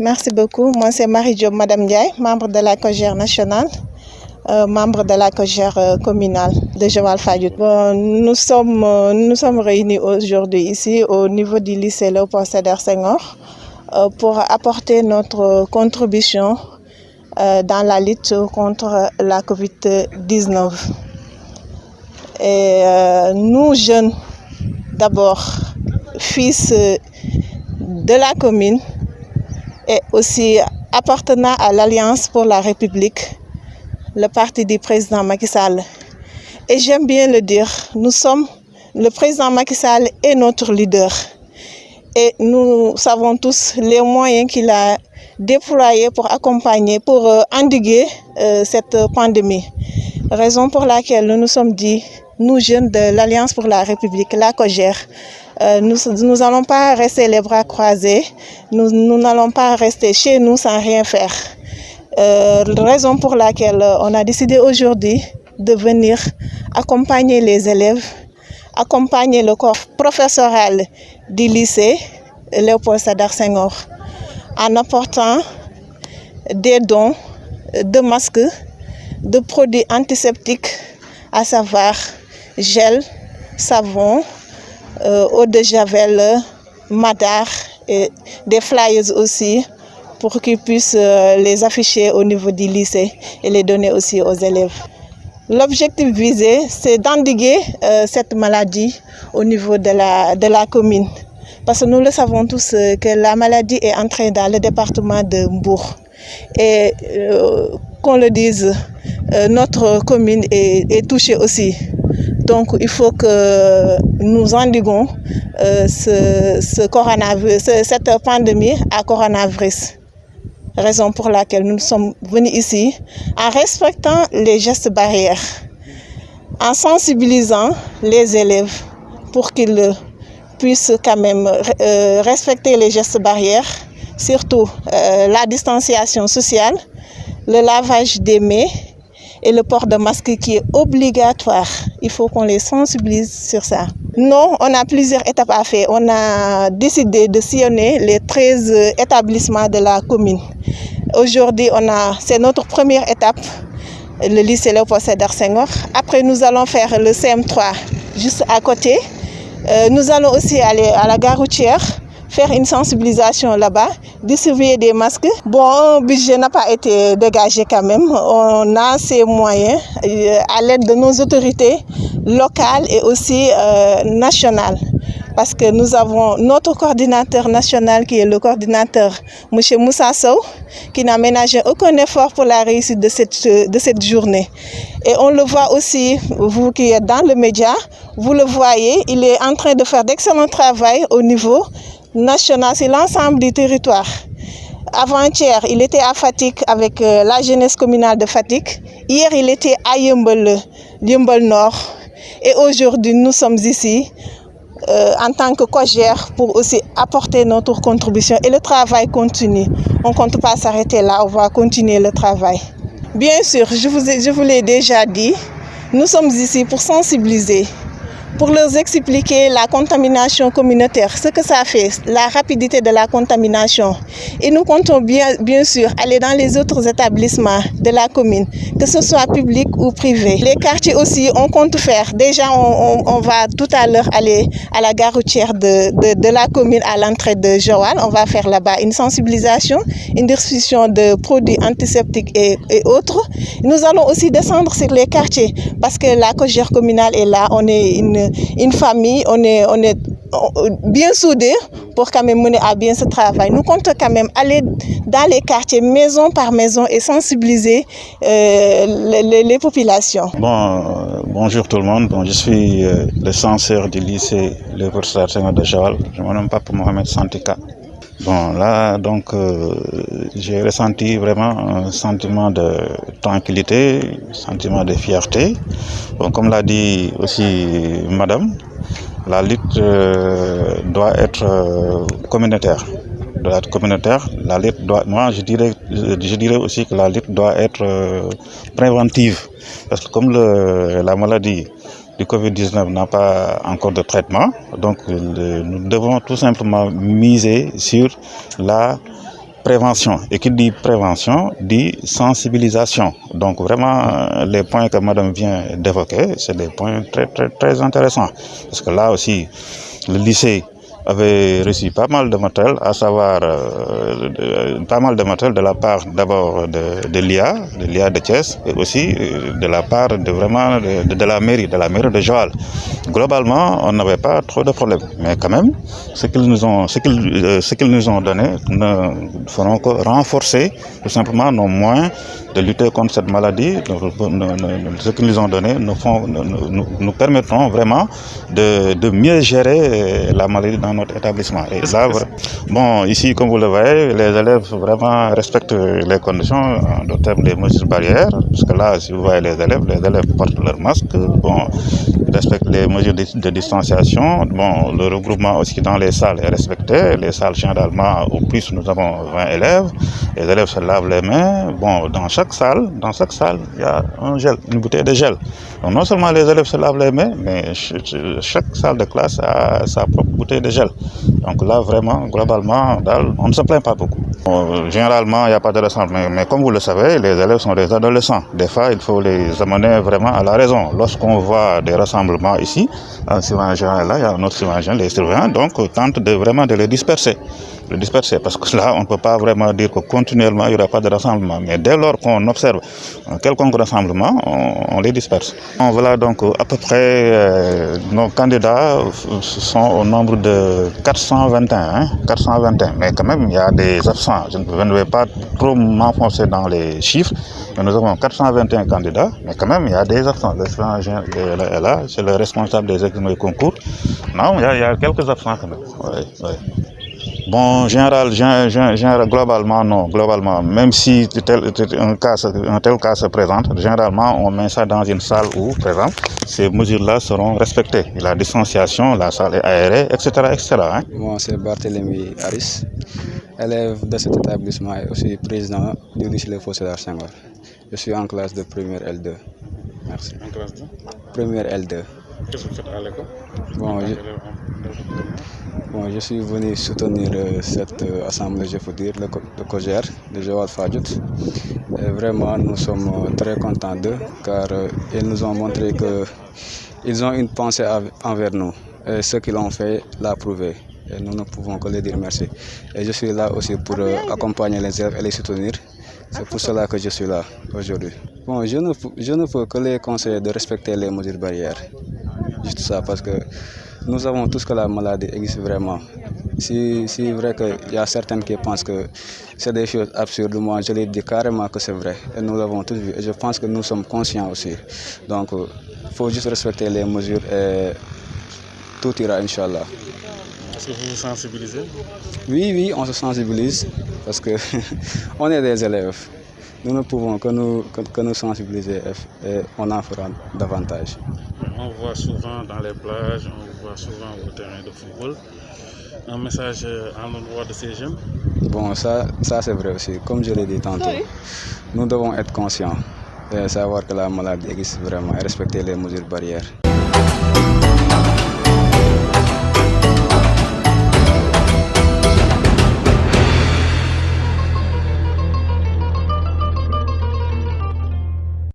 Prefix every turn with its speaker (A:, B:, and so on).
A: Merci beaucoup. Moi, c'est Marie Diop, Madame Ndiaye, membre de la COJER nationale, membre de la COJER communale de Joal-Fadiouth. Bon, nous sommes réunis aujourd'hui ici au niveau du lycée Léopold Sédar Senghor pour apporter notre contribution dans la lutte contre la COVID-19. Et nous, jeunes, d'abord, fils de la commune et aussi appartenant à l'Alliance pour la République, le parti du président Macky Sall. Et j'aime bien le dire, le président Macky Sall est notre leader. Et nous savons tous les moyens qu'il a déployés pour accompagner, pour endiguer cette pandémie. Raison pour laquelle nous nous sommes dit, nous jeunes de l'Alliance pour la République, la COJER, nous n'allons pas rester les bras croisés, nous n'allons pas rester chez nous sans rien faire. Raison pour laquelle on a décidé aujourd'hui de venir accompagner les élèves, accompagner le corps professoral du lycée Léopold Sédar Senghor en apportant des dons de masques, de produits antiseptiques, à savoir gel, savon, eau de javel, madar et des flyers aussi pour qu'ils puissent les afficher au niveau du lycée et les donner aussi aux élèves. L'objectif visé, c'est d'endiguer cette maladie au niveau de la commune. Parce que nous le savons tous que la maladie est entrée dans le département de Mbour. Et qu'on le dise, notre commune est touchée aussi. Donc il faut que nous endiguons cette pandémie à coronavirus. Raison pour laquelle nous sommes venus ici en respectant les gestes barrières, en sensibilisant les élèves pour qu'ils puissent quand même respecter les gestes barrières, surtout la distanciation sociale, le lavage des mains et le port de masque qui est obligatoire. Il faut qu'on les sensibilise sur ça. Non, on a plusieurs étapes à faire. On a décidé de sillonner les 13 établissements de la commune. Aujourd'hui, c'est notre première étape, le lycée Léopold Sédar Senghor. Après, nous allons faire le CM3 juste à côté. Nous allons aussi aller à la gare routière, faire une sensibilisation là-bas, distribuer des masques. Bon, un budget n'a pas été dégagé quand même. On a ces moyens à l'aide de nos autorités locales et aussi nationales. Parce que nous avons notre coordinateur national qui est le coordinateur M. Moussa Sow, qui n'a ménagé aucun effort pour la réussite de cette journée. Et on le voit aussi, vous qui êtes dans le média, vous le voyez, il est en train de faire d'excellent travail au niveau national sur l'ensemble du territoire. Avant-hier, il était à Fatick avec la jeunesse communale de Fatick. Hier, il était à Yeumbeul Nord. Et aujourd'hui, nous sommes ici en tant que COJER pour aussi apporter notre contribution. Et le travail continue. On ne compte pas s'arrêter là, on va continuer le travail. Bien sûr, je vous l'ai déjà dit, nous sommes ici pour sensibiliser, pour leur expliquer la contamination communautaire, ce que ça fait, la rapidité de la contamination. Et nous comptons bien sûr aller dans les autres établissements de la commune, que ce soit public ou privé. Les quartiers aussi, on compte faire. Déjà, on va tout à l'heure aller à la gare routière de la commune à l'entrée de Joal. On va faire là-bas une sensibilisation, une distribution de produits antiseptiques et autres. Nous allons aussi descendre sur les quartiers parce que la COJER communale est là. On est une famille, on est bien soudés pour quand même mener à bien ce travail. Nous comptons quand même aller dans les quartiers, maison par maison, et sensibiliser les populations.
B: Bonjour tout le monde. Je suis le censeur du lycée Léopold Sédar Senghor de Joal. Je me nomme Pape Mohamed Santika. J'ai ressenti vraiment un sentiment de tranquillité, un sentiment de fierté. Comme l'a dit aussi Madame, la lutte doit être communautaire. La lutte je dirais aussi que la lutte doit être préventive. Parce que comme la maladie du Covid-19 n'a pas encore de traitement, donc nous devons tout simplement miser sur la prévention. Et qui dit prévention dit sensibilisation. Donc vraiment, les points que madame vient d'évoquer, c'est des points très intéressants. Parce que là aussi, le lycée avait reçu pas mal de matériel, à savoir pas mal de matériel de la part d'abord de l'IA de Thiès, et aussi de la part de la mairie de Joal. Globalement, on n'avait pas trop de problèmes, mais quand même, ce qu'ils nous ont donné ne feront que renforcer tout simplement nos moyens de lutter contre cette maladie. Ce qu'ils nous ont donné nous permettront vraiment de mieux gérer la maladie dans notre établissement. Et là, bon, ici, comme vous le voyez, les élèves vraiment respectent les conditions en termes des mesures barrières, parce que là, si vous voyez les élèves portent leur masque, bon, ils respectent les mesures de distanciation. Bon, le regroupement aussi dans les salles est respecté. Les salles, généralement, au plus, nous avons 20 élèves. Les élèves se lavent les mains. Bon, dans chaque salle, il y a une bouteille de gel. Donc, non seulement les élèves se lavent les mains, mais chaque salle de classe a sa propre bouteille de gel. Donc là, vraiment, globalement, on ne se plaint pas beaucoup. Bon, généralement, il n'y a pas de rassemblement, mais comme vous le savez, les élèves sont des adolescents. Des fois, il faut les amener vraiment à la raison. Lorsqu'on voit des rassemblements ici, un surveillant là, il y a un autre surveillant, les surveillants, donc tente vraiment de les disperser. Parce que là, on ne peut pas vraiment dire que continuellement, il n'y aura pas de rassemblement. Mais dès lors qu'on observe un quelconque rassemblement, on les disperse. Voilà donc à peu près nos candidats sont au nombre de 421. Mais quand même, il y a des absents. Je ne vais pas trop m'enfoncer dans les chiffres. Mais nous avons 421 candidats, mais quand même, il y a des absents. Le là, c'est le responsable des examens et concours. Non, il y a quelques absents quand même. Ouais. Bon, globalement, non. Globalement, même si un tel cas se présente, généralement, on met ça dans une salle où, par exemple, ces mesures-là seront respectées. La distanciation, la salle est aérée, etc. Hein.
C: Moi, c'est Barthélémy Harris, élève de cet établissement et aussi président du lycée Léopold Sédar Senghor. Je suis en classe de première L2. Merci.
B: En classe de
C: première L2.
B: Qu'est-ce que vous faites à l'école?
C: Je suis venu soutenir cette assemblée, je peux dire, le COJER de Joal Fadiouth. Et vraiment, nous sommes très contents d'eux, car ils nous ont montré qu'ils ont une pensée envers nous. Et ce qu'ils ont fait l'a prouvé. Et nous ne pouvons que les dire merci. Et je suis là aussi pour accompagner les élèves et les soutenir. C'est pour cela que je suis là aujourd'hui. Bon, je ne peux que les conseiller de respecter les mesures barrières. Juste ça, parce que nous savons tous que la maladie existe vraiment. Si vrai qu'il y a certains qui pensent que c'est des choses absurdes, moi je les dis carrément que c'est vrai. Et nous l'avons tous vu. Et je pense que nous sommes conscients aussi. Donc, il faut juste respecter les mesures et tout ira, Inch'Allah.
B: Est-ce que vous vous sensibilisez?
C: Oui, on se sensibilise parce que on est des élèves. Nous ne pouvons que nous sensibiliser et on en fera davantage.
B: On voit souvent dans les plages, on voit souvent au terrain de football. Un message à l'endroit de ces jeunes?
C: Bon, ça c'est vrai aussi. Comme je l'ai dit tantôt, nous devons être conscients et savoir que la maladie existe vraiment et respecter les mesures barrières.